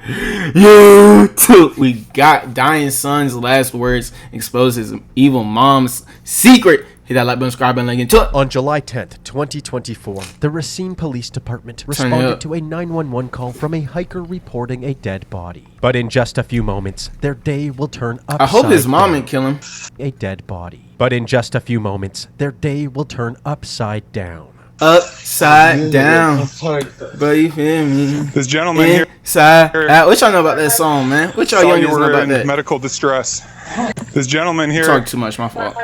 YouTube. We got dying son's last words. Expose his evil mom's secret. Hit that like button, subscribe button, link into it. On July 10th, 2024, the Racine Police Department responded to a 911 call from a hiker reporting a dead body. But in just a few moments, their day will turn upside down. I hope his mom didn't kill him. A dead body. But in just a few moments, their day will turn upside down. Upside down. But you feel me? This gentleman here. What y'all know about that song, man? What y'all young know about that? Medical distress. This gentleman here. Talk too much, my fault.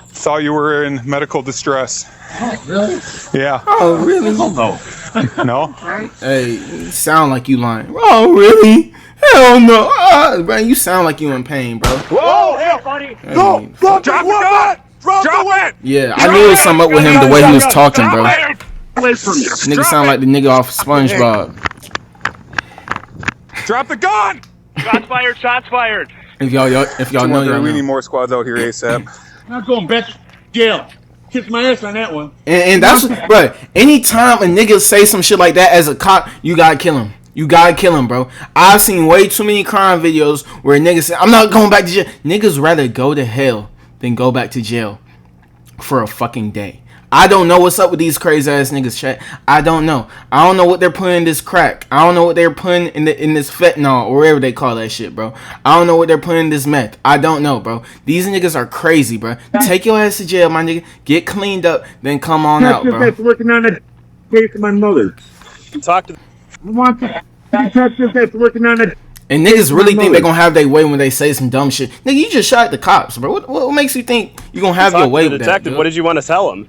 Thought you were in medical distress. Oh, really? Yeah. Oh, really? Oh, no. No? Hey, you sound like you lying. Oh, really? Hell no. Bro, you sound like you in pain, bro. Whoa, hell, buddy. Hey, Go. Drop the gun. Drop it. Yeah, I knew it was something up with him the way he was talking, bro. Away from you. Nigga sound like the nigga off SpongeBob. Drop the gun! Shots fired. Shots fired. If y'all know, y'all we need know. more squads out here ASAP. I'm going back to jail. Kiss my ass on that one. And that's, bro, anytime a nigga say some shit like that as a cop, you gotta kill him. You gotta kill him, bro. I've seen way too many crime videos where niggas say, I'm not going back to jail. Niggas rather go to hell than go back to jail for a fucking day. I don't know what's up with these crazy ass niggas, chat. I don't know. I don't know what they're putting in this crack. I don't know what they're putting in this fentanyl or whatever they call that shit, bro. I don't know what they're putting in this meth. I don't know, bro. These niggas are crazy, bro. Take your ass to jail, my nigga. Get cleaned up, then come on out, bro. That's working on the case of my mother. Talk to the... I want the detective that's working on it. And niggas really think they're gonna have their way when they say some dumb shit. Nigga, you just shot the cops, bro. What makes you think you're gonna have your way with that? Detective, what did you want to tell him?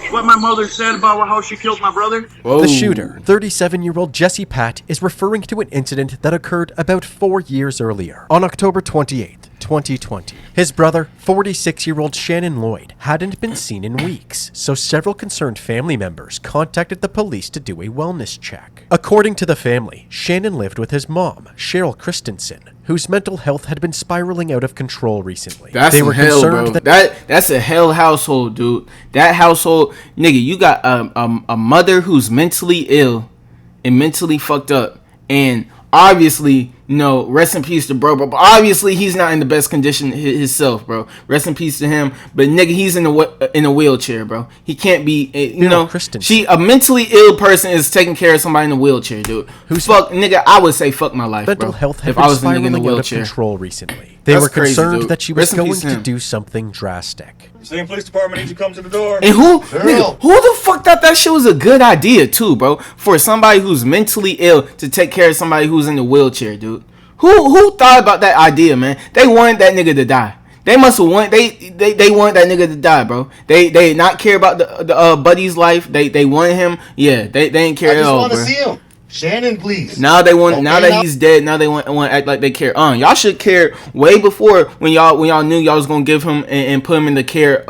What my mother said about how she killed my brother? Whoa. The shooter, 37-year-old Jesse Pat, is referring to an incident that occurred about 4 years earlier, on October 28th, 2020. His brother, 46-year-old Shannon Lloyd, hadn't been seen in weeks, so several concerned family members contacted the police to do a wellness check. According to the family, Shannon lived with his mom, Cheryl Christensen, whose mental health had been spiraling out of control recently. That's some hell, bro. That's a hell household, dude. That household, nigga, you got a mother who's mentally ill and mentally fucked up, and obviously, you know, rest in peace to bro, but obviously he's not in the best condition himself, bro. Rest in peace to him. But nigga, he's in a wheelchair, bro. He can't be, you know. A mentally ill person is taking care of somebody in a wheelchair, dude. Nigga, I would say fuck my life, mental bro. health had if I was a nigga in a spiraling out of wheelchair. control recently. They were concerned that she was going to him. do something drastic. Same police department needs to come to the door. And who the fuck thought that shit was a good idea too, bro? For somebody who's mentally ill to take care of somebody who's in a wheelchair, dude. Who thought about that idea, man? They wanted that nigga to die. They must have want they want that nigga to die, bro. They did not care about the buddy's life. They wanted him. Yeah, they didn't care at all, bro. I just want to see him. Shannon, please. Now they want. Okay, now that he's dead, now they want to act like they care. Y'all should care way before when y'all knew y'all was gonna give him and put him in the care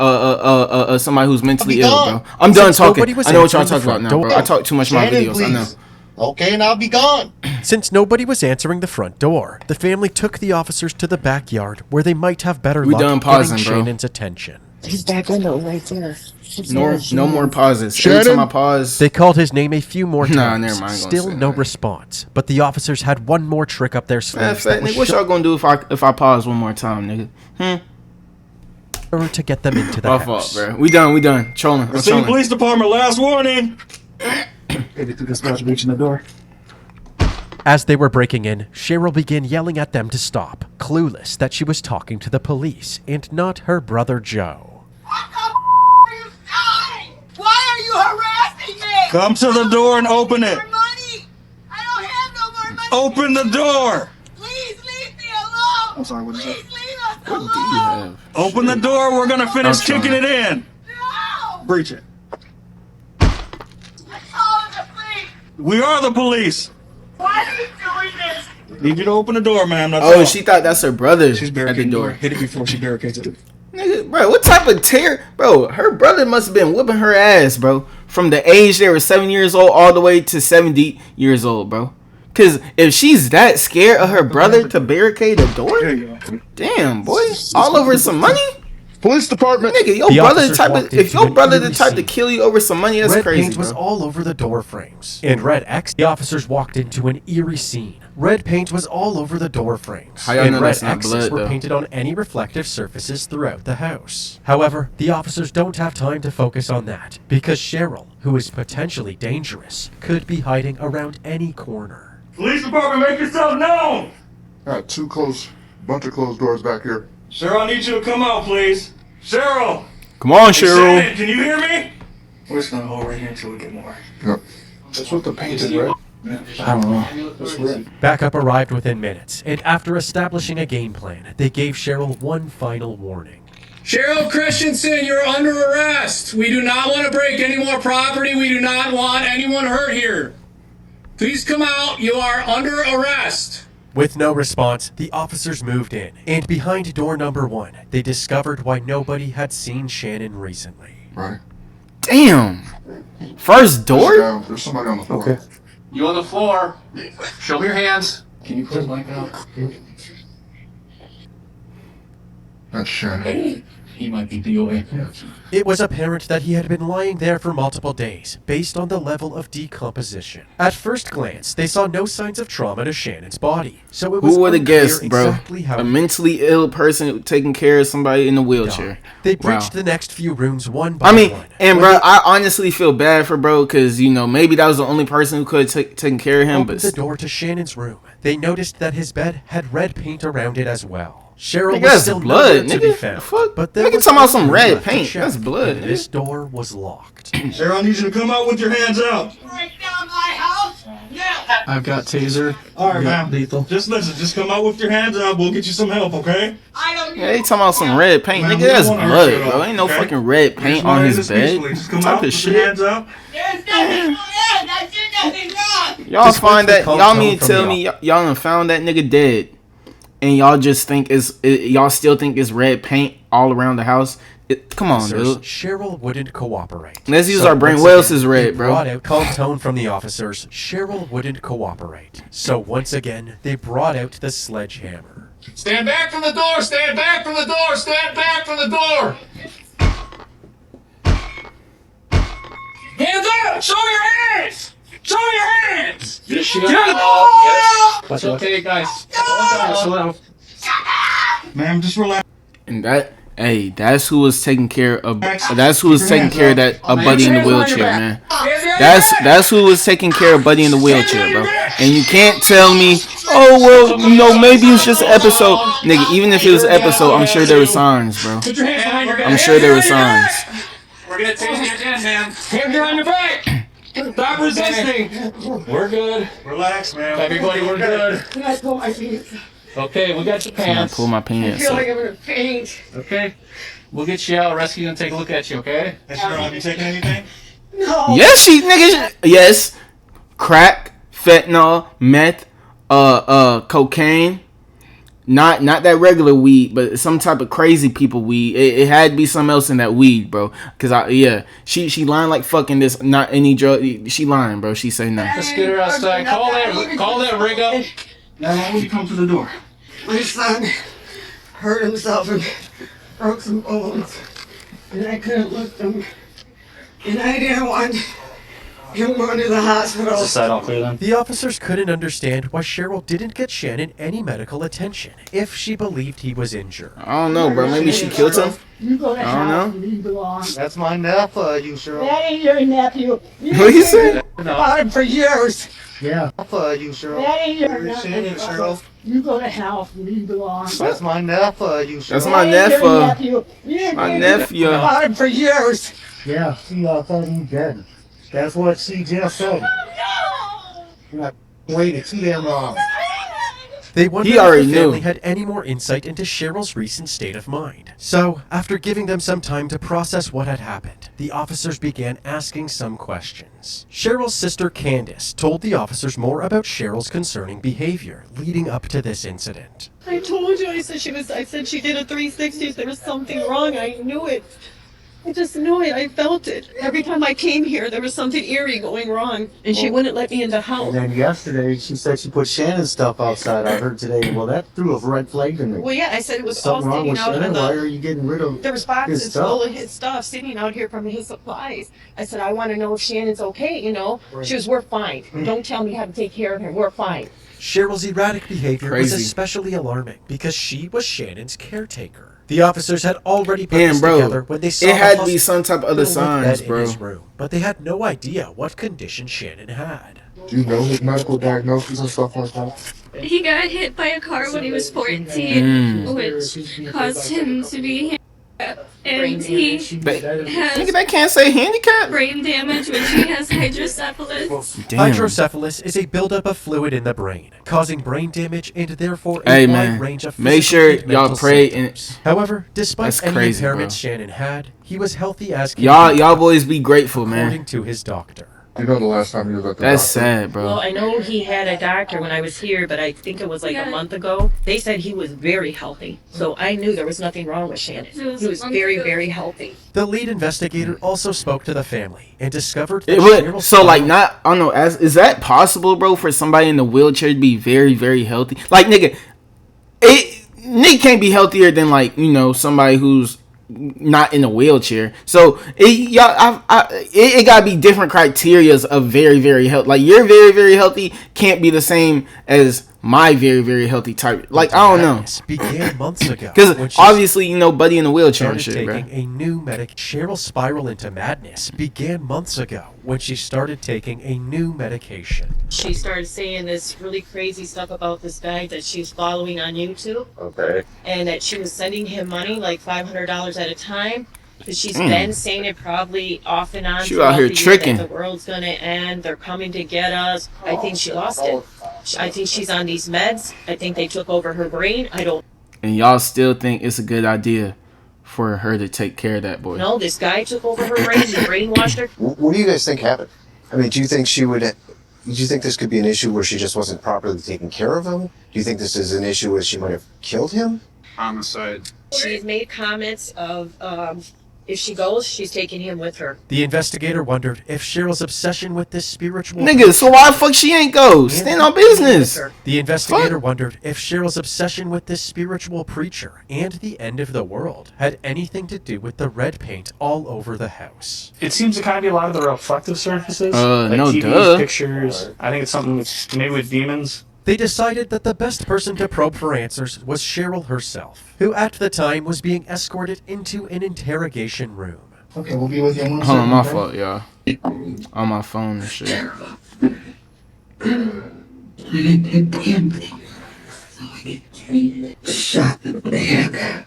somebody who's mentally ill, bro. I'm done talking. I know what y'all talking about now, bro. I talk too much in my videos. Please. I know. Okay, and I'll be gone. Since nobody was answering the front door, the family took the officers to the backyard where they might have better luck getting Shannon's attention. His back window right there. No more pauses. Every time I pause, they called his name a few more times. Nah, never mind. Still no response. But the officers had one more trick up their sleeves. Nigga, what y'all gonna do if I pause one more time, nigga? To get them into the house. My fault, bro. We done. Trolling. Racine Police Department, last warning. Maybe through this guy's reaching the door. As they were breaking in, Cheryl began yelling at them to stop, clueless that she was talking to the police and not her brother Joe. What the are you doing? Why are you harassing me? Come to the door and open it. More money. I don't have no more money. Open the door. Please leave me alone. I'm sorry, what is that? Please leave us What alone. do you have? Open the door. We're gonna finish kicking it in. No. Breach it. I'm calling the police. We are the police. Why are you doing this? Need you to open the door, ma'am. That's Oh, all. she thought that's her brother. She's at the barricading the door. door. Hit it before she barricades it. Nigga, bro, what type of terror? Bro, her brother must have been whipping her ass, bro. From the age they were 7 years old all the way to 70 years old, bro. Because if she's that scared of her brother to barricade a door, There you go. damn, boy. All over some money? Police department. Nigga, your The brother the officers type of, walked if into your an brother the eerie type to scene. kill you over some money, that's Red crazy, paint was bro. all over the door frames. In Red X, the officers walked into an eerie scene. Red paint was all over the door frames. How y'all And know red that's not X's blood, were though? painted on any reflective surfaces throughout the house. However, the officers don't have time to focus on that, because Cheryl, who is potentially dangerous, could be hiding around any corner. Police department, make yourself known! Got bunch of closed doors back here. Cheryl, I need you to come out, please. Cheryl! Come on, Hey, Cheryl. Shannon, can you hear me? We're just gonna hold right here until we get more. Yep. That's what the paint is, right? I don't know. That's red. Backup arrived within minutes, and after establishing a game plan, they gave Cheryl one final warning. Cheryl Christensen, you're under arrest. We do not want to break any more property. We do not want anyone hurt here. Please come out. You are under arrest. With no response, the officers moved in, and behind door number 1, they discovered why nobody had seen Shannon recently. Right. Damn. First door? There's somebody on the floor. Okay. You on the floor. Show me your hands. Can you put it like that? That's Shannon. He might be DOA. It was apparent that he had been lying there for multiple days, based on the level of decomposition. At first glance, they saw no signs of trauma to Shannon's body, so it was Who would have unclear guessed, bro? exactly how A he mentally ill person taking care of somebody in a died. wheelchair. They Wow. breached the next few rooms one by I mean, one. and When bro, they I honestly feel bad for bro, because, you know, maybe that was the only person who could have taken care of him, opened but the door to Shannon's room, they noticed that his bed had red paint around it as well. Cheryl Nigga, was that's still blood, nowhere to be nigga. found, Fuck. but there Nigga was talking about one some room red left to paint. check, That's blood, and nigga. this door was locked. Cheryl, I need you to come out with your hands out. Break down my house? No. I've got taser. All right, I've got ma'am. lethal. Just listen, just come out with your hands out. We'll get you some help, okay? I don't need Yeah, they talking about some red paint. Man, Nigga, we don't that's wanna hurt blood, you at all, bro. Ain't no okay? fucking red Just paint wanna on end his this bed. peacefully. Just come What out, type of put your shit? hands up. There's nothing going on. I did nothing wrong. Y'all Despite find the that? calm Y'all tone mean to from tell the me y'all done found that nigga dead, and y'all just think y'all still think it's red paint all around the house? Come on, Officers, dude. Cheryl wouldn't cooperate. Let's use our brain. once What else again, is red, they bro? brought out calm tone from the officers. Cheryl wouldn't cooperate. So once again, they brought out the sledgehammer. Stand back from the door. Stand back from the door. Stand back from the door. Hands up! Show your hands! Show your hands! Get on the door! It's okay, guys. Slow down. Ma'am, just relax. And that's who was taking care of. That's who was taking care of that Buddy in the wheelchair, man. That's who was taking care of Buddy in the wheelchair, bro. And you can't tell me, oh well, you know, maybe it's just an episode, nigga. Even if it was an episode, I'm sure there were signs, bro. Put your hands behind your back. I'm sure there were signs. We're gonna take you again, man. Hands behind your back. Stop resisting. We're good. Relax, ma'am. Everybody, we're good. Can I pull my pants? Okay, we got your I pants. pull my I pants feel up. like I'm gonna faint. Okay. We'll get you out, rescue you, and take a look at you, okay? Hey, Cheryl, have you taken anything? No. Yes, yes. Crack, fentanyl, meth, cocaine. Not that regular weed, but some type of crazy people weed. It had to be something else in that weed, bro. Cause she lying like fucking this. Not any drug. She lying, bro. She say no. Let's get her outside. Call that rig up. Now, why would you come to the door? My son hurt himself and broke some bones, and I couldn't lift him, and I didn't want him going to the hospital. Side all clear then? The officers couldn't understand why Cheryl didn't get Shannon any medical attention if she believed he was injured. I don't know, bro. Maybe she killed him. You go to I don't hell know. where you belong. That's my nephew, you Cheryl. That ain't your nephew. What you say? About him for years. Yeah. You Cheryl. That ain't your Shannon, nephew. Cheryl. You go to hell where you belong. That's my nephew, you Cheryl. That's my That ain't your nephew. You My ain't nephew. about him for years. Yeah, she thought he dead. That's what she just said. No. Waited too damn long. They wondered He already if the family knew. had any more insight into Cheryl's recent state of mind. So, after giving them some time to process what had happened, the officers began asking some questions. Cheryl's sister Candace told the officers more about Cheryl's concerning behavior leading up to this incident. I told you. I said she did a 360. There was something wrong. I knew it. I just knew it. I felt it. Every time I came here, there was something eerie going wrong, and she wouldn't let me in the house. And then yesterday, she said she put Shannon's stuff outside. I heard today. Well, that threw a red flag in me. Well, yeah, I said it was all Something wrong sitting with out Shannon? on Why the. are you getting rid of There was his boxes stuff? full of his stuff sitting out here from his supplies. I said, I want to know if Shannon's okay, you know? She was, we're fine. Don't tell me how to take care of him. We're fine. Cheryl's erratic behavior was Crazy. especially alarming because she was Shannon's caretaker. The officers had already put And this bro, together when they saw it had the to be some type of other hospital with signs, bed in bro. his room, but they had no idea what condition Shannon had. Do you know his medical diagnosis and stuff like that? He got hit by a car when he was 14, which caused him to be handicapped. And he Nigga, has they can't say handicap. brain damage, which he has hydrocephalus. Damn. Hydrocephalus is a buildup of fluid in the brain, causing brain damage and therefore a Hey, wide man, range of make physical sure and y'all mental pray symptoms. However, despite That's any crazy, impairments bro. Shannon had, he was healthy as can Y'all be, boys be grateful, man. according to his doctor. You know the last time you was at the That's doctor? sad, bro. Well, I know he had a doctor when I was here, but I think it was like a month ago. They said he was very healthy. So I knew there was nothing wrong with Shannon. He was very, very healthy. The lead investigator also spoke to the family and discovered that It would, Cheryl's so like father- not I don't know, is that possible, bro, for somebody in the wheelchair to be very, very healthy? Like nigga can't be healthier than like, you know, somebody who's not in a wheelchair. So it gotta be different criterias of very, very healthy. Like your very, very healthy can't be the same as my very, very healthy type. Like I don't know, Madness began months ago because when she obviously, you know, Buddy in the wheelchair and started shit, bro. taking a new Cheryl's spiral into madness began months ago when she started taking a new medication. She started saying this really crazy stuff about this guy that she's following on YouTube. Okay. And that she was sending him money, like $500 at a time. Because she's been saying it probably off and on. She throughout out here the year tricking. that the world's gonna end. They're coming to get us. I think she lost it. I think she's on these meds. I think they took over her brain. I don't And y'all still think it's a good idea for her to take care of that boy? know. This guy took over her brain. He brainwashed her. What do you guys think happened? I mean, do you think this could be an issue where she just wasn't properly taking care of him? Do you think this is an issue where she might have killed him? Homicide. She's made comments of if she goes, she's taking him with her. The investigator wondered if Cheryl's obsession with this spiritual Nigga, so why the fuck she ain't go? Stand on business. The investigator wondered if Cheryl's obsession with this spiritual preacher and the end of the world had anything to do with the red paint all over the house. It seems to kind of be a lot of the reflective surfaces. No, TVs, duh. pictures. I think it's something maybe with demons. They decided that the best person to probe for answers was Cheryl herself, who at the time was being escorted into an interrogation room. Okay, we'll be with you in 1 Hold on, my second, fault, y'all. On my phone and shit. I did that damn thing so I could treat shot in the back.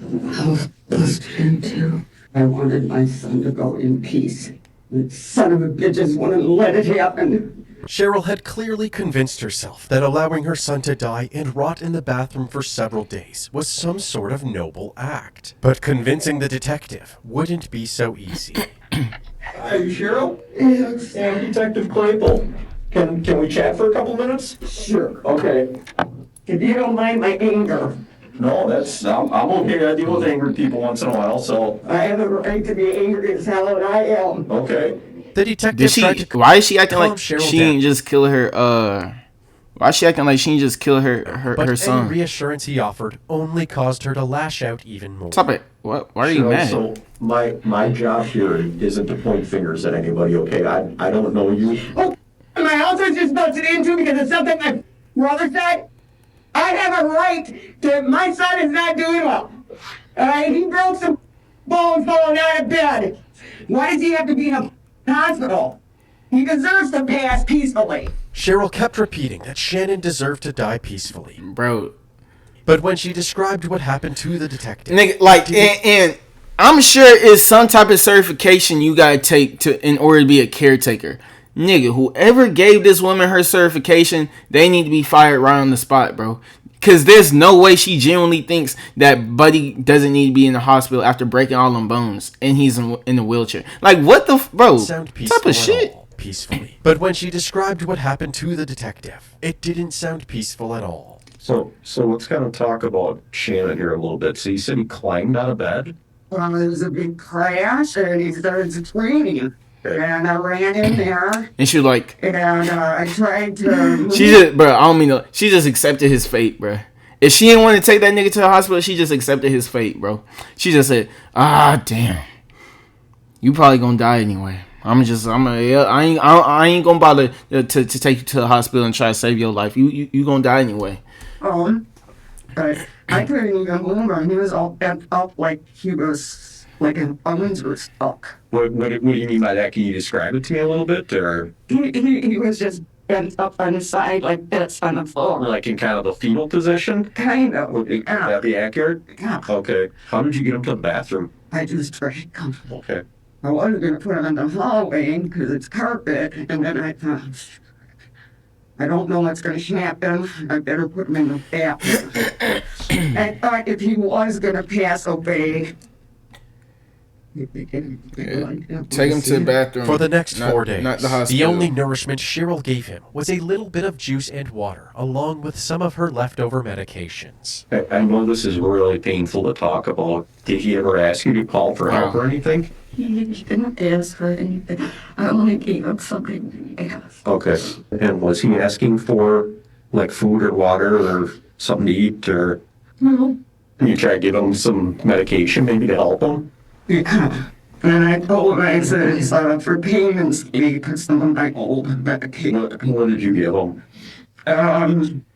I was busted into. I wanted my son to go in peace. The son of a bitches wouldn't let it happen. Cheryl had clearly convinced herself that allowing her son to die and rot in the bathroom for several days was some sort of noble act. But convincing the detective wouldn't be so easy. Are you Cheryl? Yes. And Detective Claypool. Can we chat for a couple minutes? Sure. Okay. If you don't mind my anger, No, I'm okay. I deal with angry people once in a while, so. I have a right to be angry as hell, and I am. Okay. The detective Did she? tried to Why is she acting calm like Cheryl she down. ain't just kill her? Why is she acting like she ain't just kill her But any son? reassurance he offered only caused her to lash out even more. Stop it! What? Why are you mad? So my job here isn't to point fingers at anybody, okay? I don't know you. Oh, my house is just busted into because of something my brother said. I have a right to. My son is not doing well. All right, he broke some bones falling out of bed. Why does he have to be in a hospital? He deserves to pass peacefully. Cheryl kept repeating that Shannon deserved to die peacefully. Bro, But when she described what happened to the detective, nigga, like, and I'm sure it's some type of certification you gotta take in order to be a caretaker. Nigga, whoever gave this woman her certification, they need to be fired right on the spot, bro. Cause there's no way she genuinely thinks that Buddy doesn't need to be in the hospital after breaking all them bones and he's in the wheelchair. Like, what the bro? sound What peaceful type of at shit? all, peacefully. But when she described what happened to the detective, it didn't sound peaceful at all. So let's kind of talk about Shannon here a little bit. So you said he climbed out of bed? Well, there was a big crash and he started screaming. And I ran in there. And she was like, and I tried to. she just, bro, I don't mean to, she just accepted his fate, bro. If she didn't want to take that nigga to the hospital, she just accepted his fate, bro. She just said, ah, damn. You probably gonna die anyway. I ain't gonna bother to take you to the hospital and try to save your life. You gonna die anyway. But I couldn't even move him. He was all bent up like he was, like his bones were stuck. What do you mean by that? Can you describe it to me a little bit, or? He was just bent up on his side like this on the floor. Like in kind of a fetal position? Kind of. Would that be accurate? Yeah. Okay. How did you get him to the bathroom? I just dragged him. Okay. I wasn't going to put him in the hallway because it's carpet, and then I thought, I don't know what's going to happen. I better put him in the bathroom. I thought if he was going to pass away, take him to the bathroom. For the next 4 days, not the hospital. the only nourishment Cheryl gave him was a little bit of juice and water, along with some of her leftover medications. I know this is really painful to talk about. Did he ever ask you to call for help or anything? he didn't ask for anything. I only gave him something he asked. Okay. And was he asking for, like, food or water or something to eat, or? No. You try to give him some medication maybe to help him? Yeah. And I told him, I said, it's for pain and sleep, because some of my old medication. What did you give him?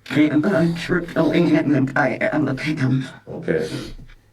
Triptyline and the Diazepam. Okay.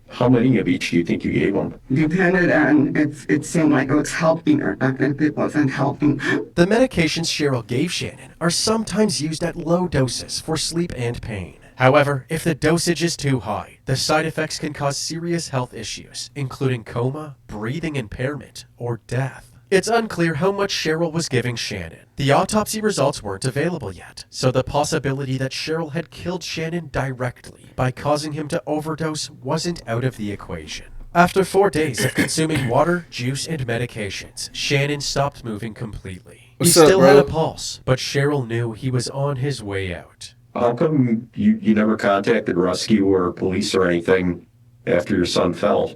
How many of each do you think you gave him? Depended on if it seemed like it was helping or not. If it wasn't helping. The medications Cheryl gave Shannon are sometimes used at low doses for sleep and pain. However, if the dosage is too high, the side effects can cause serious health issues, including coma, breathing impairment, or death. It's unclear how much Cheryl was giving Shannon. The autopsy results weren't available yet, so the possibility that Cheryl had killed Shannon directly by causing him to overdose wasn't out of the equation. After 4 days of consuming water, juice, and medications, Shannon stopped moving completely. What's he up, still bro? had a pulse, but Cheryl knew he was on his way out. How come you never contacted rescue or police or anything after your son fell?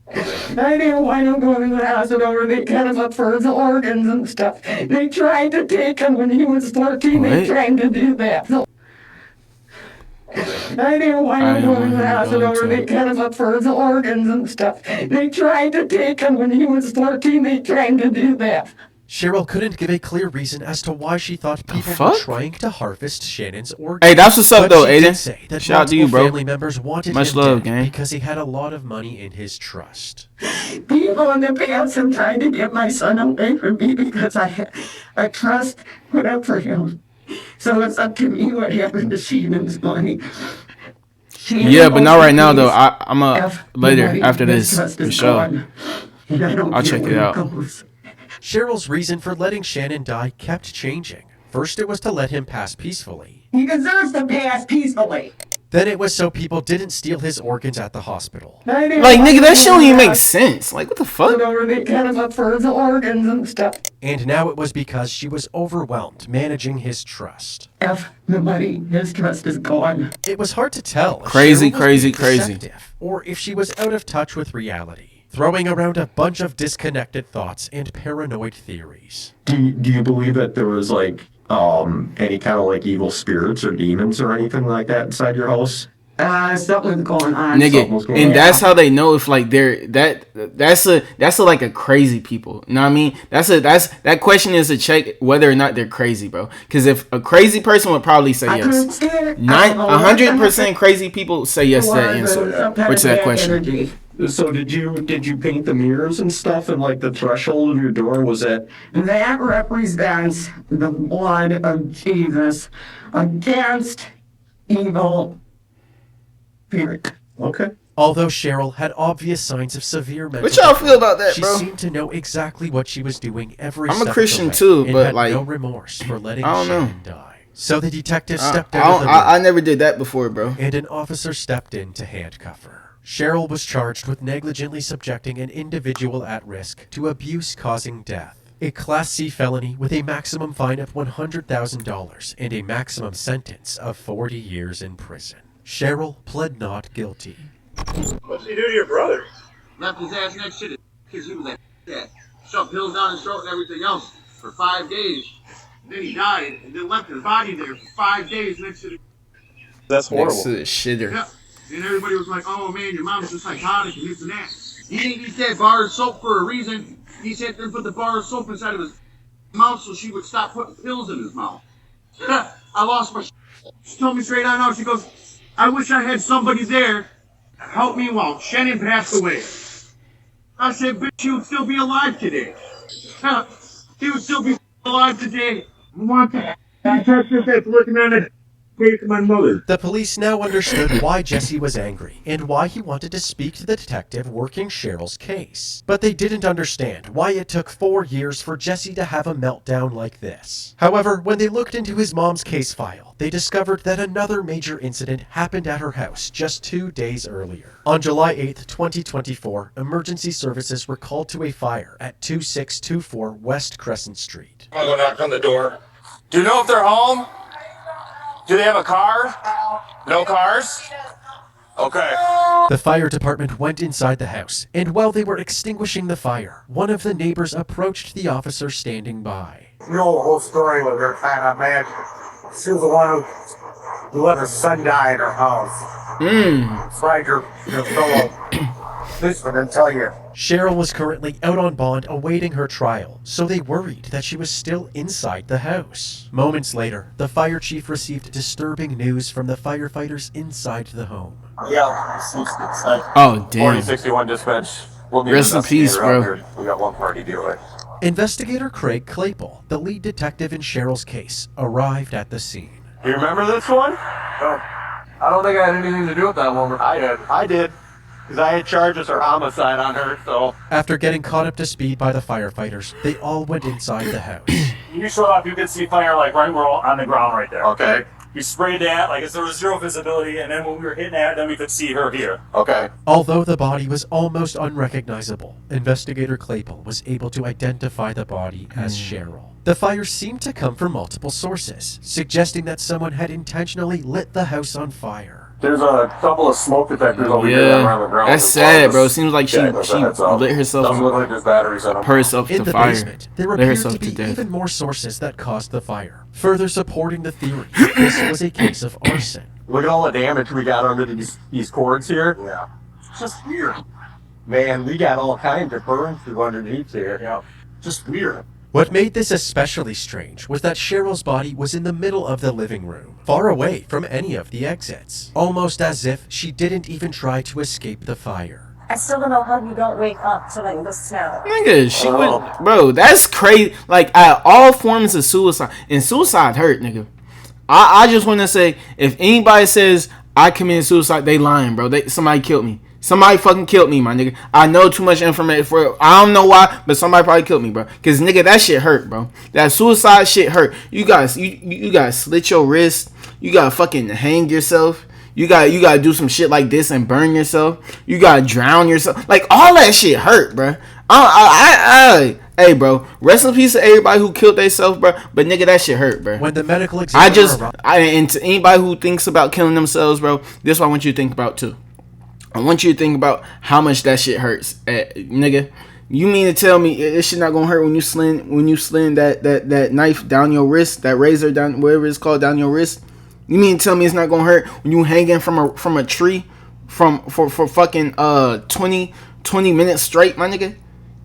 I didn't want him going to the hospital where they cut him up for his organs and stuff. They tried to take him when he was 14. What? They tried to do that. I didn't want him going to the hospital where they cut him up for his organs and stuff. They tried to take him when he was 14. They tried to do that. Cheryl couldn't give a clear reason as to why she thought people were trying to harvest Shannon's organs. Hey, that's what's up, But though, she did Aiden. say that Shout out to you, multiple bro. family members wanted Much him love, dead gang. because he had a lot of money in his trust. People in the past have tried to get my son away from me because I had a trust put up for him. So it's up to me what happened to Shannon's money. Yeah, but not right now, though. I'm later after this for sure. I'll check it out. Cheryl's reason for letting Shannon die kept changing. First, it was to let him pass peacefully. He deserves to pass peacefully. Then it was so people didn't steal his organs at the hospital. Like, nigga, that shit don't even make sense. Like, what the fuck? They cut him up for his organs and stuff. And now it was because she was overwhelmed managing his trust. F the money. His trust is gone. It was hard to tell if Crazy, Cheryl was crazy, being crazy. deceptive, or if she was out of touch with reality, throwing around a bunch of disconnected thoughts and paranoid theories. Do you believe that there was, like, any kind of, like, evil spirits or demons or anything like that inside your house? Something's going on. Nigga, and that's how they know if like they're that's a like a crazy people. You know what I mean? That question is to check whether or not they're crazy, bro. Because if a crazy person would probably say yes. 100% crazy people say yes to that answer. Which to that question. So did you paint the mirrors and stuff and like the threshold of your door? Was that represents the blood of Jesus against evil spirit. Okay. Although Cheryl had obvious signs of severe mental What y'all feel about that, she bro? seemed to know exactly what she was doing every I'm step a Christian of the too, way and but had like no remorse for letting I don't know. Shannon die. So the detective stepped out of the room, I never did that before, bro. and an officer stepped in to handcuff her. Cheryl was charged with negligently subjecting an individual at risk to abuse causing death, a Class C felony with a maximum fine of $100,000 and a maximum sentence of 40 years in prison. Cheryl pled not guilty. What's he do to your brother? Left his ass next to the because he was like that. Shoved pills down his throat and everything else for 5 days. Then he died and then left his body there for 5 days next to the. That's horrible. Next to the shitter. Yeah. And everybody was like, oh man, your mom's just psychotic and this and that. He didn't eat that bar of soap for a reason. He sat there and put the bar of soap inside of his mouth so she would stop putting pills in his mouth. I lost my shit. She told me straight on out, she goes, I wish I had somebody there to help me while Shannon passed away. I said, bitch, he would still be alive today. He would still be alive today. I want that. That's looking at it. My mother. The police now understood why Jesse was angry and why he wanted to speak to the detective working Cheryl's case. But they didn't understand why it took 4 years for Jesse to have a meltdown like this. However, when they looked into his mom's case file, they discovered that another major incident happened at her house just 2 days earlier. On July 8th, 2024, emergency services were called to a fire at 2624 West Crescent Street. I'm gonna go knock on the door. Do you know if they're home? Do they have a car? No cars? Okay. The fire department went inside the house, and while they were extinguishing the fire, one of the neighbors approached the officer standing by. You know the whole story with her kind of man. She was the one who let her son die in her house. Fried your fellow policeman didn't tell you. Cheryl was currently out on bond awaiting her trial, so they worried that she was still inside the house. Moments later, the fire chief received disturbing news from the firefighters inside the home. Yeah. Oh, damn. 4061 dispatch. We'll need Rest in peace, bro. here. We got one party deal it. Investigator Craig Claypool, the lead detective in Cheryl's case, arrived at the scene. You remember this one? I don't think I had anything to do with that woman. I did. Because I had charges for homicide on her, so. After getting caught up to speed by the firefighters, they all went inside the house. When you showed up, you could see fire like right where on the ground right there. Okay. We sprayed that, like there was zero visibility, and then when we were hitting that, then we could see her here. Okay. Although the body was almost unrecognizable, Investigator Claypool was able to identify the body as Cheryl. The fire seemed to come from multiple sources, suggesting that someone had intentionally lit the house on fire. There's a couple of smoke detectors over here around the ground. That's sad, bro. Seems like she lit herself. Doesn't look like there's batteries on them. Herself In to the fire. basement, there Lit appeared herself to be death. even more sources that caused the fire, further supporting the theory that this was a case of arson. Look at all the damage we got under these cords here. Yeah. It's just weird. Man, we got all kinds of burns through underneath here. Yeah. Just weird. What made this especially strange was that Cheryl's body was in the middle of the living room, far away from any of the exits, almost as if she didn't even try to escape the fire. I still don't know how you don't wake up to like the smell. Nigga, she would, bro, that's crazy. Like, all forms of suicide, and suicide hurt, nigga. I just want to say, if anybody says I committed suicide, they lying, bro. Somebody killed me. Somebody fucking killed me, my nigga. I know too much information for it. I don't know why, but somebody probably killed me, bro. Cause nigga, that shit hurt, bro. That suicide shit hurt. You guys slit your wrist. You gotta fucking hang yourself. You gotta do some shit like this and burn yourself. You gotta drown yourself. Like, all that shit hurt, bro. Hey, bro. Rest in peace to everybody who killed themselves, bro. But nigga, that shit hurt, bro. When the medical examiner and to anybody who thinks about killing themselves, bro, this is what I want you to think about too. I want you to think about how much that shit hurts, nigga. You mean to tell me this shit not gonna hurt when you sling that knife down your wrist, that razor down, whatever it's called, down your wrist? You mean to tell me it's not gonna hurt when you hanging from a tree for fucking 20 minutes straight, my nigga?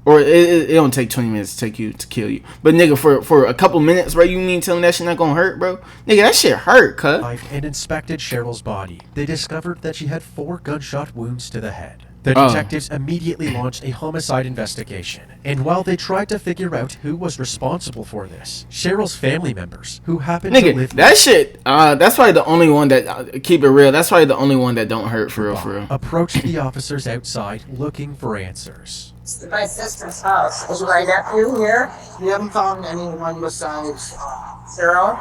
Or it don't take 20 minutes to kill you. But nigga, for a couple minutes, bro, you mean to tell me that shit not gonna hurt, bro? Nigga, that shit hurt, cuz. And inspected Cheryl's body. They discovered that she had 4 gunshot wounds to the head. The detectives immediately launched a homicide investigation, and while they tried to figure out who was responsible for this, Cheryl's family members, who happened to live that shit, that's probably the only one that, keep it real, that's probably the only one that don't hurt for real. Approached the officers outside looking for answers. It's my sister's house. Is my nephew here? We haven't found anyone besides Cheryl?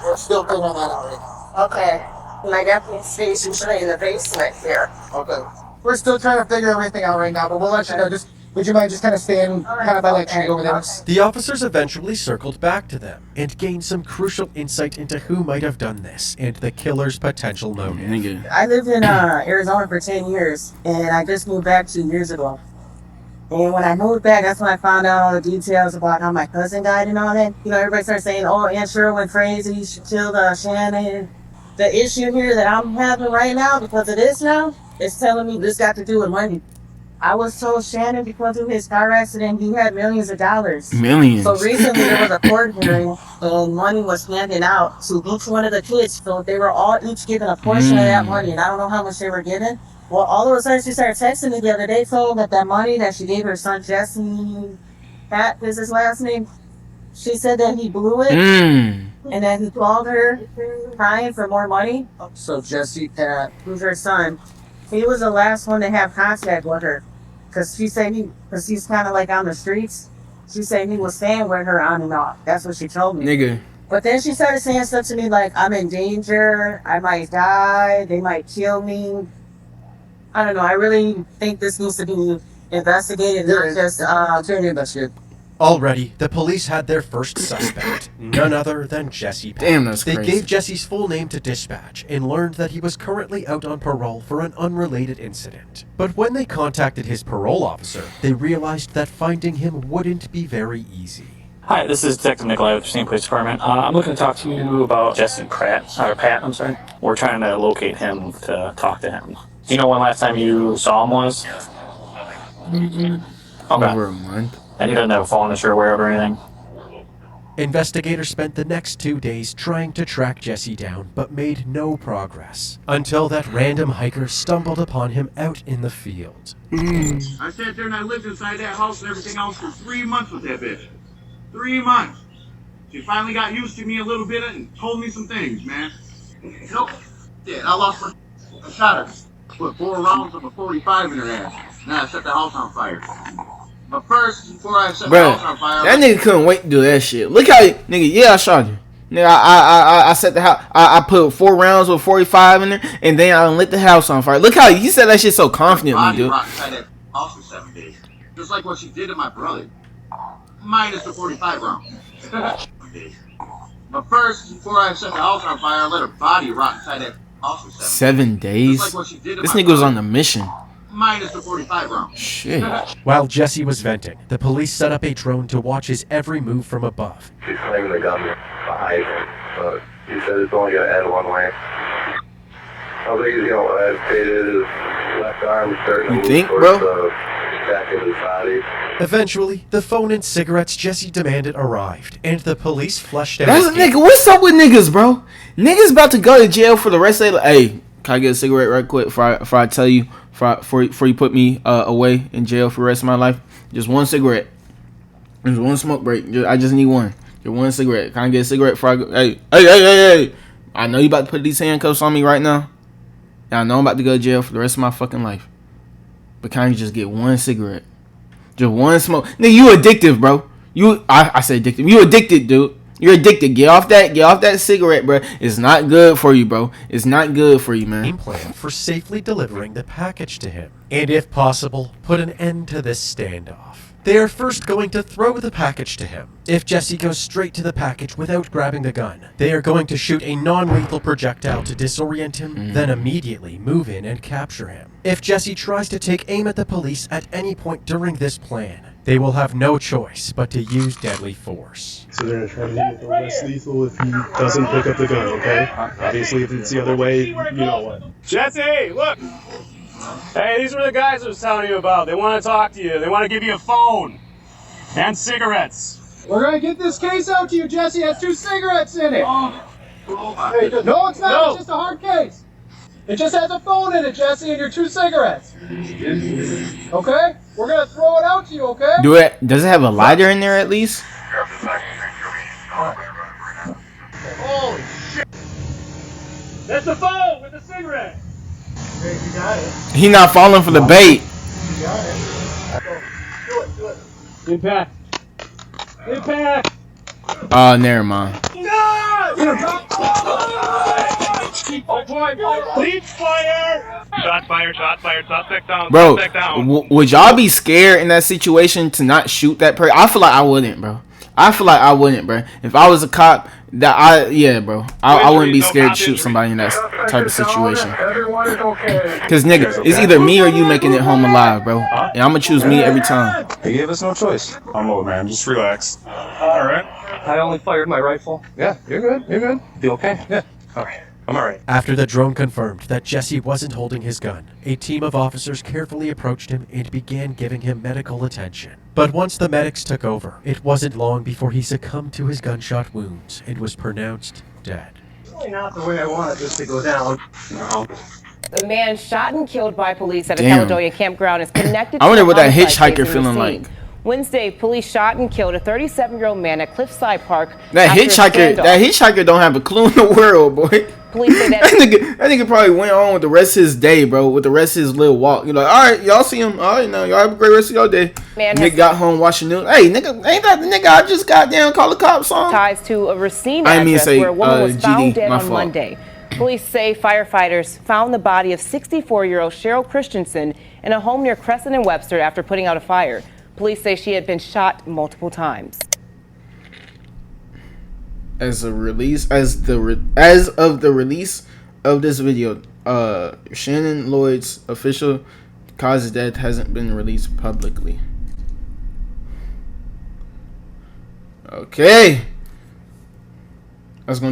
We're still figuring that out. Okay. My nephew stays usually in the basement here. Okay. We're still trying to figure everything out right now, but we'll let you know. Just Would you mind just kind of staying kind of by that tree over there? The officers eventually circled back to them and gained some crucial insight into who might have done this and the killer's potential motive. I lived in Arizona for 10 years, and I just moved back 2 years ago. And when I moved back, that's when I found out all the details about how my cousin died and all that. You know, everybody started saying, oh, Aunt Cheryl went crazy, she killed Shannon. The issue here that I'm having right now, because of this now, is telling me this got to do with money. I was told Shannon, because of his car accident, he had millions of dollars. Millions. So recently there was a court hearing, and money was handed out to each one of the kids. So they were all each given a portion of that money, and I don't know how much they were given. Well, all of a sudden she started texting me the other day, told that money that she gave her son Jesse, Pat is his last name, she said that he blew it, and then he called her crying for more money. So Jesse Pat, who's her son, he was the last one to have contact with her, because she said because he's kind of like on the streets. She said he was staying with her on and off. That's what she told me. Nigga. But then she started saying stuff to me like, I'm in danger, I might die, they might kill me. I don't know, I really think this needs to be investigated, not just investigated. Already, the police had their first suspect, none other than Jesse Pat. Damn, that's They crazy. gave Jesse's full name to dispatch and learned that he was currently out on parole for an unrelated incident. But when they contacted his parole officer, they realized that finding him wouldn't be very easy. Hi, this is Detective Nikolai with the St. Police Department. I'm looking to talk to you about Jesse Pat. I'm sorry. We're trying to locate him to talk to him. Do you know when last time you saw him was? Okay. Over a month. And he doesn't have a phone that you're aware of or anything? Investigators spent the next 2 days trying to track Jesse down, but made no progress, until that random hiker stumbled upon him out in the field. I sat there and I lived inside that house and everything else for 3 months with that bitch. 3 months. She finally got used to me a little bit and told me some things, man. Nope. Yeah, I lost her. I shot her. Put 4 rounds of a 45 in her ass. Now I set the house on fire. But first, before I set the Bro, house on fire, that nigga couldn't wait to do that shit. Look how, nigga, yeah, I shot you. Nigga, I set the house. I put 4 rounds with 45 in there, and then I lit the house on fire. Look how he said that shit so confidently, dude. rot inside that house for 7 days. Just like what she did to my brother. Minus the 45 round. But first, before I set the house on fire, I let her body rot inside that house for 7 days. Just like what she did to This my nigga was brother. on the mission. Minus the 45 round. Shit. While Jesse was venting, the police set up a drone to watch his every move from above. She's claiming the gun behind him, but he said it's only going to end one way. I think he's going to agitate his left arm, starting to You move think, towards bro? the back of his body. Eventually, the phone and cigarettes Jesse demanded arrived, and the police flushed out That's his nigga. What's up with niggas, bro? Niggas about to go to jail for the rest of their life. Hey, can I get a cigarette right quick before I tell you, before you put me away in jail for the rest of my life? Just one cigarette. Just one smoke break. I just need one. Just one cigarette. Can I get a cigarette before I go? Hey. I know you about to put these handcuffs on me right now. And I know I'm about to go to jail for the rest of my fucking life. But can I just get one cigarette? Just one smoke. Nigga, you addictive, bro. I say addictive. You addicted, dude. You're addicted. Get off that cigarette, bro. It's not good for you, bro. It's not good for you, man. game plan for safely delivering the package to him, and if possible, put an end to this standoff. They are first going to throw the package to him. If Jesse goes straight to the package without grabbing the gun, they are going to shoot a non-lethal projectile to disorient him, then immediately move in and capture him. If Jesse tries to take aim at the police at any point during this plan, they will have no choice but to use deadly force. So they're going to try to make it less lethal if he doesn't pick up the gun, okay? Obviously, if it's the other way, you know what. Jesse, look! Hey, these were the guys I was telling you about. They want to talk to you. They want to give you a phone and cigarettes. We're gonna get this case out to you, Jesse. It has 2 cigarettes in it. No, it's not. No. It's just a hard case. It just has a phone in it, Jesse, and your 2 cigarettes. Okay? We're gonna throw it out to you, okay? Does it have a lighter in there at least? Holy shit! That's the phone with the cigarette. Hey, you got it. He not falling for the bait. You got it. Do it. Impact. Oh, never mind. No! Please fire! Shot fired, suspect down, Bro, suspect down. would y'all be scared in that situation to not shoot that person? I feel like I wouldn't, bro. If I was a cop, I wouldn't be scared to shoot somebody in that type of situation. Everyone is okay. Cause nigga, it's either me or you making it home alive, bro. And I'm gonna choose me every time. They gave us no choice. I'm over, man. Just relax. All right. I only fired my rifle. Yeah, you're good. You're good. You okay? Yeah. All right. I'm all right. After the drone confirmed that Jesse wasn't holding his gun, a team of officers carefully approached him and began giving him medical attention. But once the medics took over, it wasn't long before he succumbed to his gunshot wounds and was pronounced dead. Really not the way I wanted this to go down. No. The man shot and killed by police at a Damn. Caledonia campground is connected I wonder to what that homicide hitchhiker case in feeling Racine. like. Wednesday, police shot and killed a 37-year-old man at Cliffside Park. That after a standoff. hitchhiker don't have a clue in the world, boy. Police say that That nigga probably went on with the rest of his day, bro. With the rest of his little walk. You're like, all right, y'all see him. All right, now y'all have a great rest of your day. Man Nigga got home watching news. Hey, nigga, ain't that the nigga I just got down call the cops on? ties to a Racine I didn't mean to address say, where a woman was GD, found dead my on fault. Monday. Police say firefighters found the body of 64-year-old Cheryl Christensen in a home near Crescent and Webster after putting out a fire. Police say she had been shot multiple times. As of the release of this video, Shannon Lloyd's official cause of death hasn't been released publicly. Okay. That's gonna